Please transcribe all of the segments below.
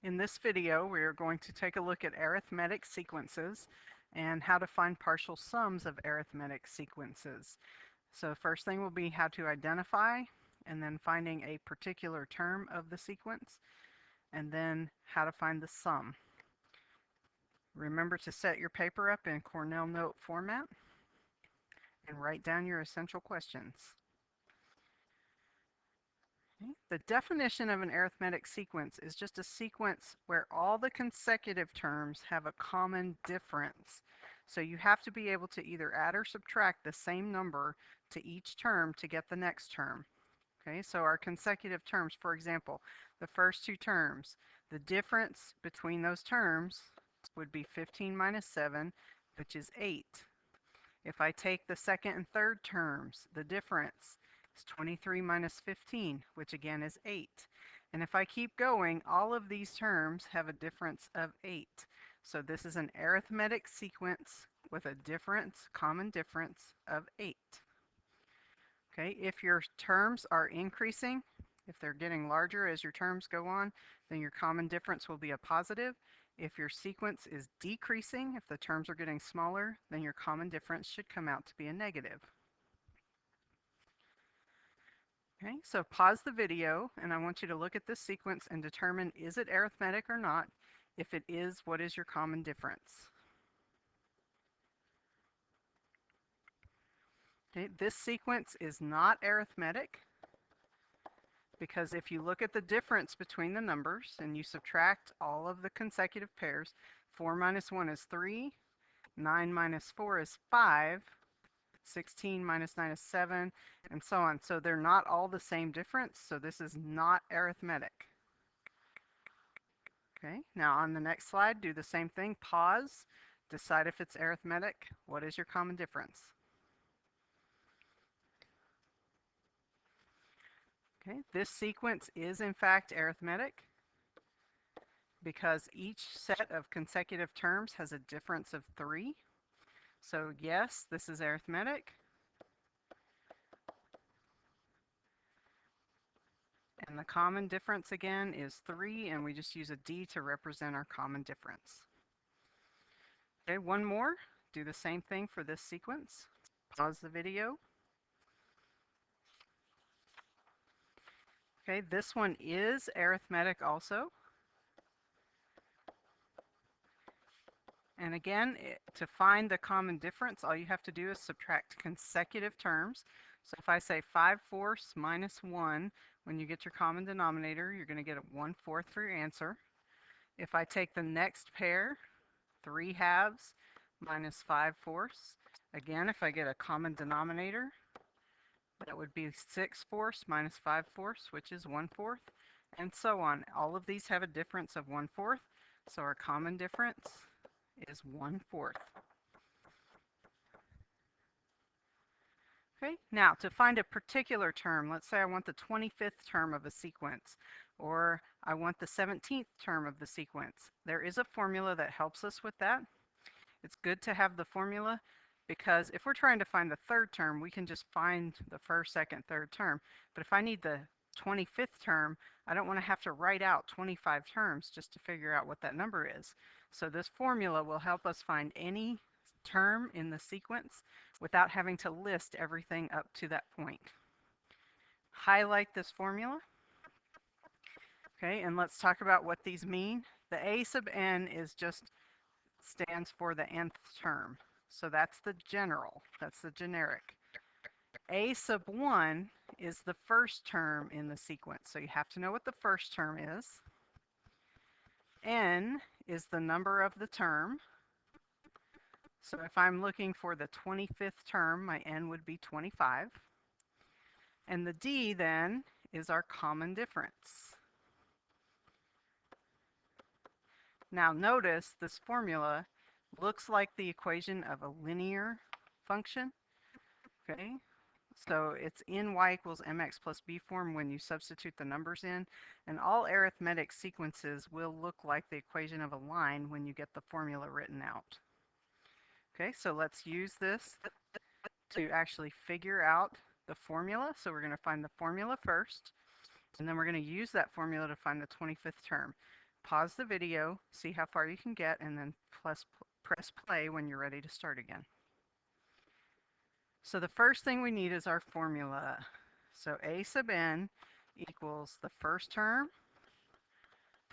In this video, we are going to take a look at arithmetic sequences and how to find partial sums of arithmetic sequences. So first thing will be how to identify, and then finding a particular term of the sequence, and then how to find the sum. Remember to set your paper up in Cornell Note format and write down your essential questions. The definition of an arithmetic sequence is just a sequence where all the consecutive terms have a common difference. So you have to be able to either add or subtract the same number to each term to get the next term. Okay, so our consecutive terms, for example, the first two terms, the difference between those terms would be 15 minus 7, which is 8. If I take the second and third terms, the difference is 23 minus 15, which again is 8. And if I keep going, all of these terms have a difference of 8. So this is an arithmetic sequence with a common difference of 8. Okay, if your terms are increasing, if they're getting larger as your terms go on, then your common difference will be a positive. If your sequence is decreasing, if the terms are getting smaller, then your common difference should come out to be a negative. Okay, so pause the video, and I want you to look at this sequence and determine, is it arithmetic or not? If it is, what is your common difference? Okay, this sequence is not arithmetic, because if you look at the difference between the numbers and you subtract all of the consecutive pairs, 4 minus 1 is 3, 9 minus 4 is 5, 16 minus 9 is 7, and so on. So they're not all the same difference, so this is not arithmetic. Okay, now on the next slide, do the same thing. Pause, decide if it's arithmetic. What is your common difference? Okay, this sequence is in fact arithmetic because each set of consecutive terms has a difference of 3. So yes, this is arithmetic. And the common difference again is 3, and we just use a D to represent our common difference. Okay, one more. Do the same thing for this sequence. Pause the video. Okay, this one is arithmetic also. And again, to find the common difference, all you have to do is subtract consecutive terms. So if I say 5/4 minus 1, when you get your common denominator, you're going to get a 1/4 for your answer. If I take the next pair, 3/2 minus 5/4, again, if I get a common denominator, that would be 6/4 minus 5/4, which is 1/4, and so on. All of these have a difference of 1/4, so our common difference is 1/4. Okay, now to find a particular term, let's say I want the 25th term of a sequence, or I want the 17th term of the sequence. There is a formula that helps us with that. It's good to have the formula because if we're trying to find the third term, we can just find the first, second, third term. But if I need the 25th term, I don't want to have to write out 25 terms just to figure out what that number is. So this formula will help us find any term in the sequence without having to list everything up to that point. Highlight this formula. Okay, and let's talk about what these mean. The a sub n is just stands for the nth term. So that's the general, that's the generic. A sub 1 is the first term in the sequence. So you have to know what the first term is. N is the number of the term. So if I'm looking for the 25th term, my n would be 25. And the d then is our common difference. Now notice this formula looks like the equation of a linear function. Okay, so it's in y equals mx plus b form when you substitute the numbers in, and all arithmetic sequences will look like the equation of a line when you get the formula written out. Okay, so let's use this to actually figure out the formula. So we're going to find the formula first, and then we're going to use that formula to find the 25th term. pause the video, see how far you can get, and then press play when you're ready to start again. So the first thing we need is our formula. So a sub n equals the first term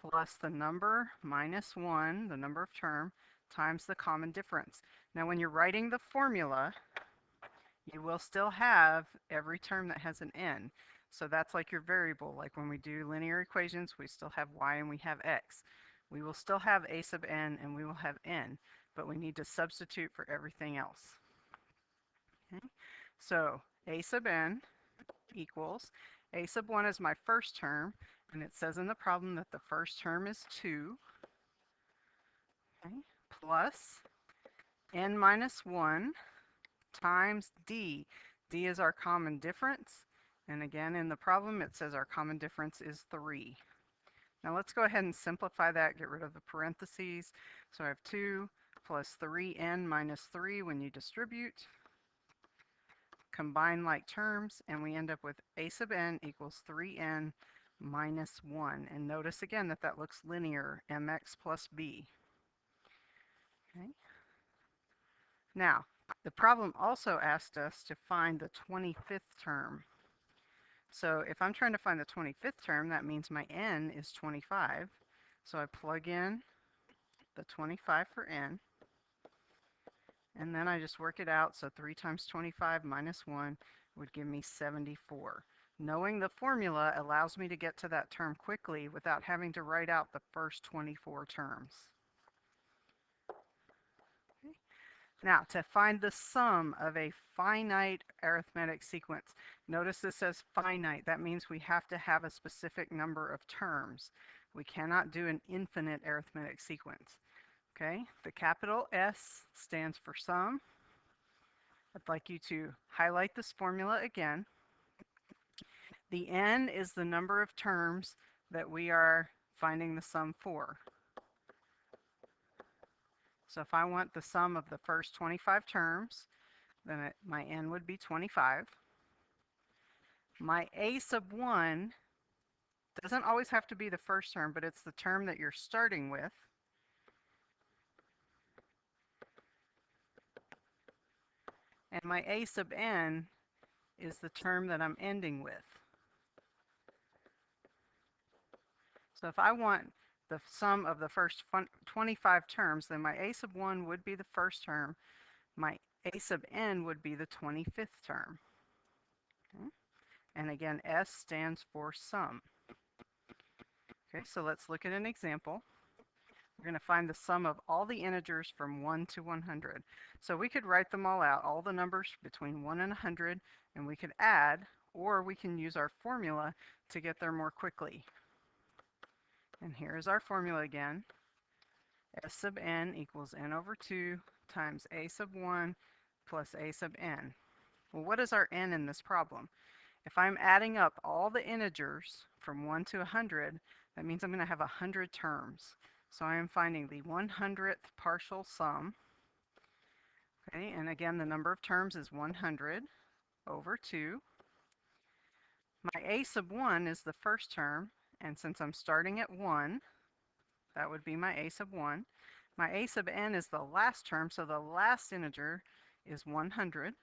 plus the number minus 1, the number of term, times the common difference. Now when you're writing the formula, you will still have every term that has an n. So that's like your variable. Like when we do linear equations, we still have y and we have x. We will still have a sub n and we will have n, but we need to substitute for everything else. Okay? So a sub n equals, a sub 1 is my first term, and it says in the problem that the first term is 2, okay, plus n minus 1 times d. D is our common difference, and again in the problem it says our common difference is 3. Now let's go ahead and simplify that, get rid of the parentheses. So I have 2 plus 3n minus 3 when you distribute. Combine like terms, and we end up with a sub n equals 3n minus 1. And notice again that that looks linear, mx plus b. Okay. Now, the problem also asked us to find the 25th term. So if I'm trying to find the 25th term, that means my n is 25. So I plug in the 25 for n, and then I just work it out. So 3 times 25 minus 1 would give me 74. Knowing the formula allows me to get to that term quickly without having to write out the first 24 terms. Okay. Now, to find the sum of a finite arithmetic sequence, notice this says finite. That means we have to have a specific number of terms. We cannot do an infinite arithmetic sequence. Okay, the capital S stands for sum. I'd like you to highlight this formula again. The n is the number of terms that we are finding the sum for. So if I want the sum of the first 25 terms, then my n would be 25. My a sub 1 doesn't always have to be the first term, but it's the term that you're starting with. And my a sub n is the term that I'm ending with. So if I want the sum of the first 25 terms, then my a sub 1 would be the first term. My a sub n would be the 25th term. Okay? And again, S stands for sum. Okay, so let's look at an example. We're going to find the sum of all the integers from 1 to 100. So we could write them all out, all the numbers between 1 and 100, and we could add, or we can use our formula to get there more quickly. And here's our formula again. S sub n equals n over 2 times a sub 1 plus a sub n. Well, what is our n in this problem? If I'm adding up all the integers from 1 to 100, that means I'm going to have 100 terms. So I am finding the 100th partial sum. Okay, and again, the number of terms is 100 over 2. My a sub 1 is the first term, and since I'm starting at 1, that would be my a sub 1. My a sub n is the last term, so the last integer is 100.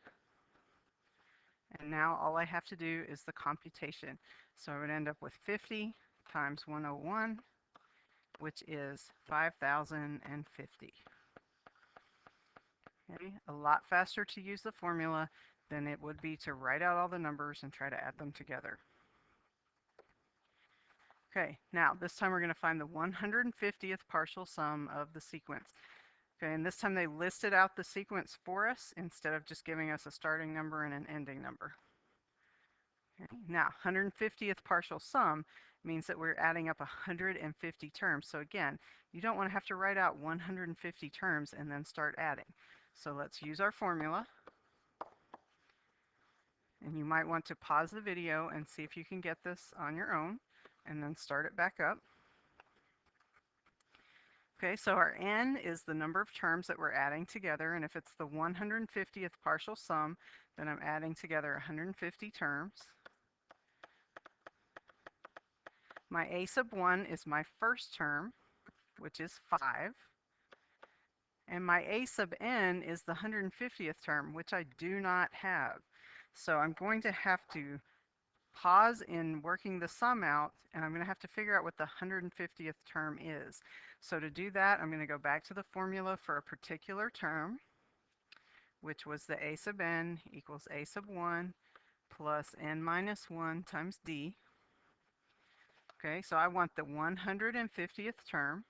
And now all I have to do is the computation. So I would end up with 50 times 101, which is 5,050. Okay, a lot faster to use the formula than it would be to write out all the numbers and try to add them together. Okay, now this time we're going to find the 150th partial sum of the sequence. Okay, and this time they listed out the sequence for us instead of just giving us a starting number and an ending number. Okay, now 150th partial sum means that we're adding up 150 terms. So again, you don't want to have to write out 150 terms and then start adding. So let's use our formula. And you might want to pause the video and see if you can get this on your own, and then start it back up. Okay, so our n is the number of terms that we're adding together, and if it's the 150th partial sum, then I'm adding together 150 terms. My a sub 1 is my first term, which is 5. And my a sub n is the 150th term, which I do not have. So I'm going to have to pause in working the sum out, and I'm going to have to figure out what the 150th term is. So to do that, I'm going to go back to the formula for a particular term, which was the a sub n equals a sub 1 plus n minus 1 times d. Okay, so I want the 150th term.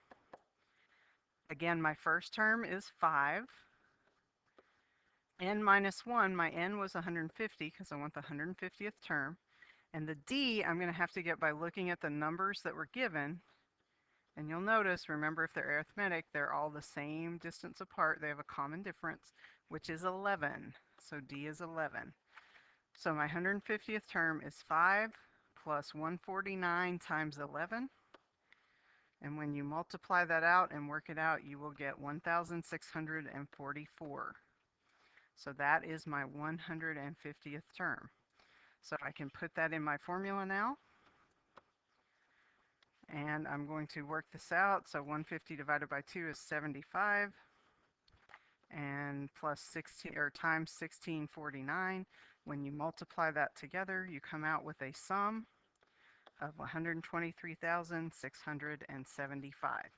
Again, my first term is 5. N minus 1, my n was 150 because I want the 150th term. And the d I'm going to have to get by looking at the numbers that were given. And you'll notice, remember, if they're arithmetic, they're all the same distance apart. They have a common difference, which is 11. So d is 11. So my 150th term is 5 plus 149 times 11. And when you multiply that out and work it out, you will get 1,644. So that is my 150th term. So I can put that in my formula now. And I'm going to work this out. So 150 divided by 2 is 75. And plus 16 or times 1649. When you multiply that together, you come out with a sum of 123,675.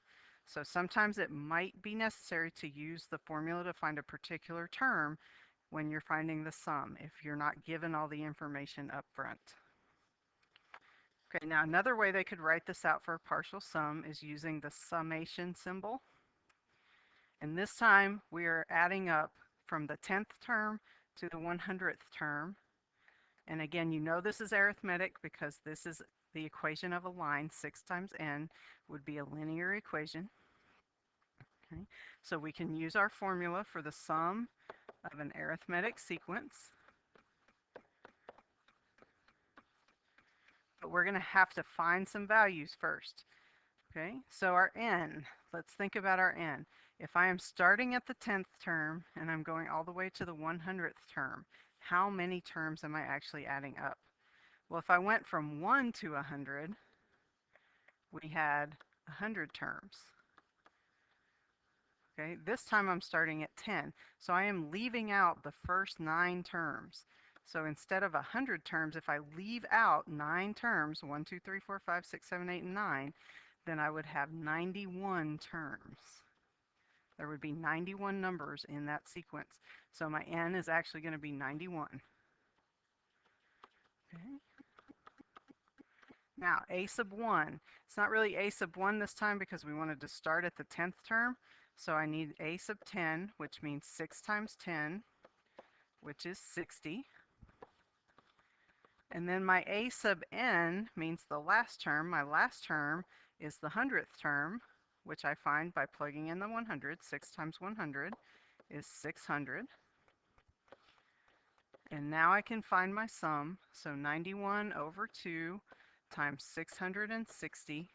So sometimes it might be necessary to use the formula to find a particular term when you're finding the sum if you're not given all the information up front. Okay, now another way they could write this out for a partial sum is using the summation symbol. And this time we are adding up from the 10th term to the 100th term. And again, you know this is arithmetic because this is the equation of a line. 6 times n would be a linear equation. Okay, so we can use our formula for the sum of an arithmetic sequence. But we're going to have to find some values first. Okay, so our n, let's think about our n. If I am starting at the 10th term and I'm going all the way to the 100th term, how many terms am I actually adding up? Well, if I went from 1 to 100, we had 100 terms. Okay, this time I'm starting at 10, so I am leaving out the first 9 terms. So instead of 100 terms, if I leave out 9 terms, 1, 2, 3, 4, 5, 6, 7, 8, and 9, then I would have 91 terms. There would be 91 numbers in that sequence. So my n is actually going to be 91. Okay. Now, a sub 1. It's not really a sub 1 this time because we wanted to start at the 10th term. So I need a sub 10, which means 6 times 10, which is 60. And then my a sub n means the last term. My last term is the 100th term, which I find by plugging in the 100. 6 times 100 is 600. And now I can find my sum. So 91 over 2 times 660,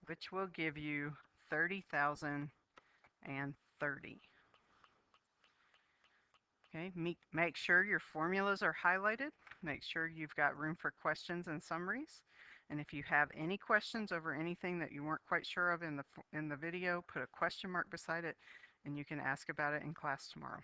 which will give you 30,030. Okay, make sure your formulas are highlighted. Make sure you've got room for questions and summaries. And if you have any questions over anything that you weren't quite sure of in the video, put a question mark beside it, and you can ask about it in class tomorrow.